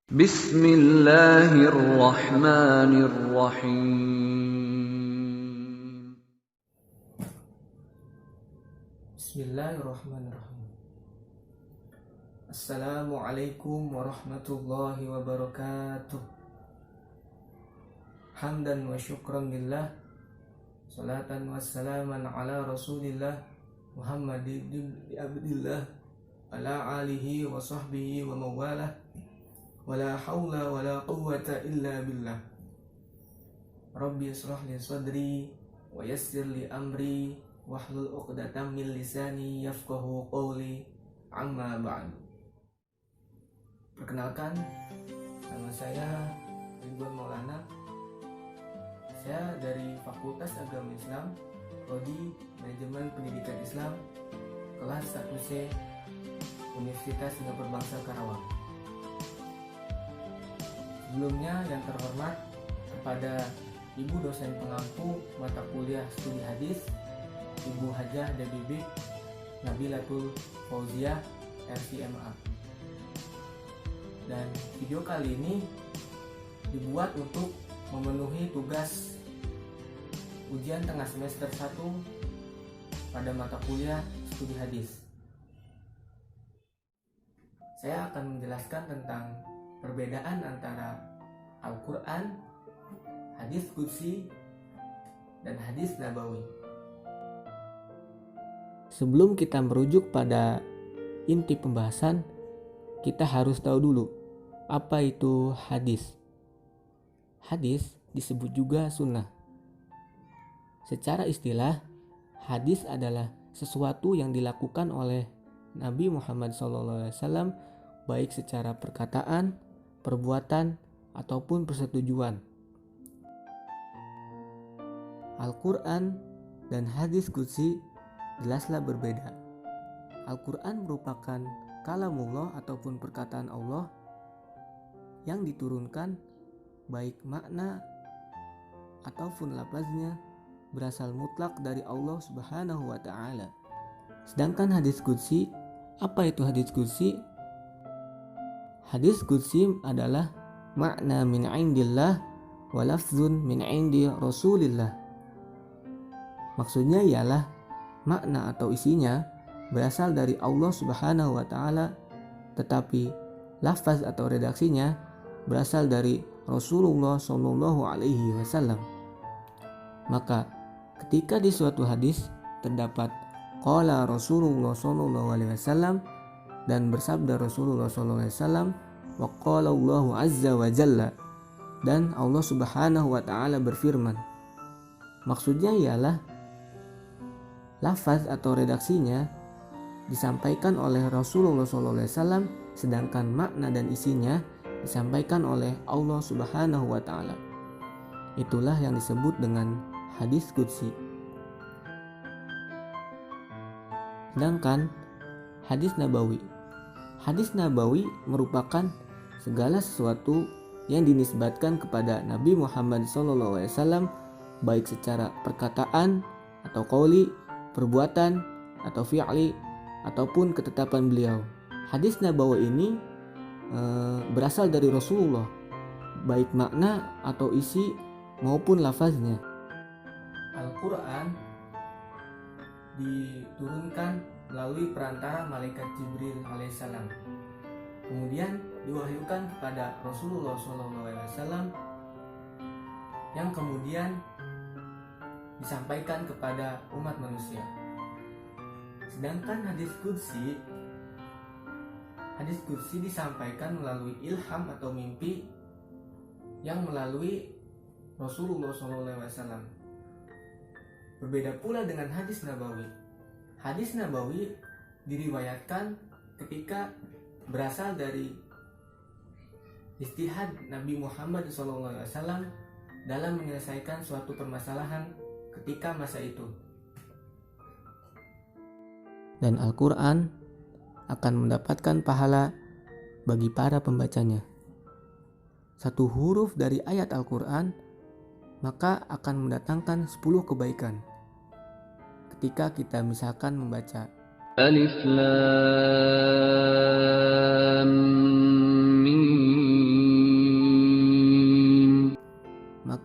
Bismillahirrahmanirrahim. Bismillahirrahmanirrahim. Assalamualaikum warahmatullahi wabarakatuh. Hamdan wa syukran lillah, salatan wassalaman ala rasulillah Muhammad ibn Abdillah, ala alihi wa sahbihi wa mawalah, wala hawla wala quwwata illa billah. Rabbi israh li sadri wa yassir li amri wahlul 'uqdatam min lisani yafqahu qawli, amma ba'du. Perkenalkan, nama saya Ridwan Maulana. Saya dari Fakultas Agama Islam, Prodi Manajemen Pendidikan Islam, kelas 1C, Universitas Singapura Bangsa Karawang. Sebelumnya yang terhormat kepada Ibu dosen pengampu mata kuliah studi hadis, Ibu Hajah Dabibik Nabilatul Fauziah RCMA. Dan video kali ini dibuat untuk memenuhi tugas ujian tengah semester 1 pada mata kuliah studi hadis. Saya akan menjelaskan tentang perbedaan antara Al-Quran, hadis qudsi, dan hadis nabawi. Sebelum kita merujuk pada inti pembahasan, kita harus tahu dulu apa itu hadis. Hadis disebut juga sunnah. Secara istilah, hadis adalah sesuatu yang dilakukan oleh Nabi Muhammad SAW baik secara perkataan, perbuatan, ataupun persetujuan. Al-Quran dan hadis qudsi jelaslah berbeda. Al-Quran merupakan kalamullah ataupun perkataan Allah yang diturunkan baik makna ataupun lafaznya berasal mutlak dari Allah Subhanahu wa ta'ala. Sedangkan hadis qudsi, apa itu hadis qudsi? Hadis qudsi adalah makna min indillah wa lafzun min indi rasulillah. Maksudnya ialah makna atau isinya berasal dari Allah Subhanahu wa ta'ala, tetapi lafaz atau redaksinya berasal dari Rasulullah Shallallahu alaihi wasallam. Maka ketika di suatu hadis terdapat qala Rasulullah Shallallahu alaihi wasallam dan bersabda Rasulullah Shallallahu alaihi wasallam, wa qala Allahu azza wa jalla, dan Allah Subhanahu wa ta'ala berfirman. Maksudnya ialah lafaz atau redaksinya disampaikan oleh Rasulullah SAW, sedangkan makna dan isinya disampaikan oleh Allah Subhanahu wa ta'ala. Itulah yang disebut dengan hadis qudsi. Sedangkan hadis nabawi. Hadis nabawi merupakan segala sesuatu yang dinisbatkan kepada Nabi Muhammad SAW baik secara perkataan atau qauli, perbuatan atau fi'li, ataupun ketetapan beliau. Hadis nabawi ini berasal dari Rasulullah, baik makna atau isi maupun lafaznya. Al-Quran diturunkan melalui perantara malaikat Jibril alaihissalam, kemudian diwahyukan kepada Rasulullah SAW, yang kemudian disampaikan kepada umat manusia. Sedangkan hadis qudsi disampaikan melalui ilham atau mimpi yang melalui Rasulullah SAW. Berbeda pula dengan hadis nabawi. Hadis nabawi diriwayatkan ketika berasal dari ijtihad Nabi Muhammad SAW dalam menyelesaikan suatu permasalahan ketika masa itu. Dan Al-Quran akan mendapatkan pahala bagi para pembacanya. Satu huruf dari ayat Al-Quran maka akan mendatangkan 10 kebaikan. Ketika kita misalkan membaca Alif Lam Mim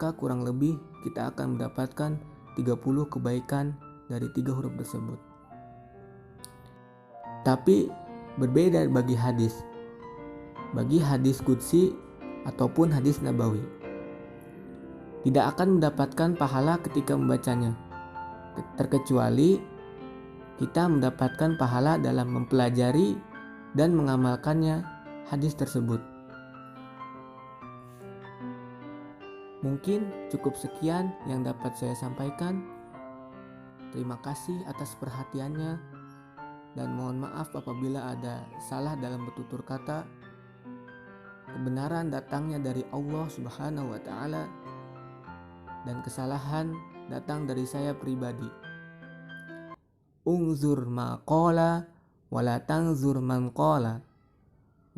maka kurang lebih kita akan mendapatkan 30 kebaikan dari 3 huruf tersebut. Tapi berbeda bagi hadis. Bagi hadis qudsi ataupun hadis nabawi, tidak akan mendapatkan pahala ketika membacanya, terkecuali kita mendapatkan pahala dalam mempelajari dan mengamalkannya hadis tersebut. Mungkin cukup sekian yang dapat saya sampaikan. Terima kasih atas perhatiannya dan mohon maaf apabila ada salah dalam bertutur kata. Kebenaran datangnya dari Allah Subhanahu wa Ta'ala dan kesalahan datang dari saya pribadi. Unzur ma qala wala tanzur man qala.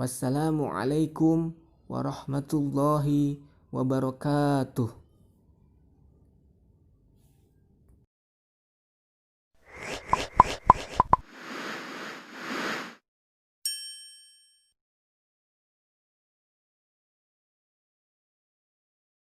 Wassalamualaikum warahmatullahi wabarakatuh.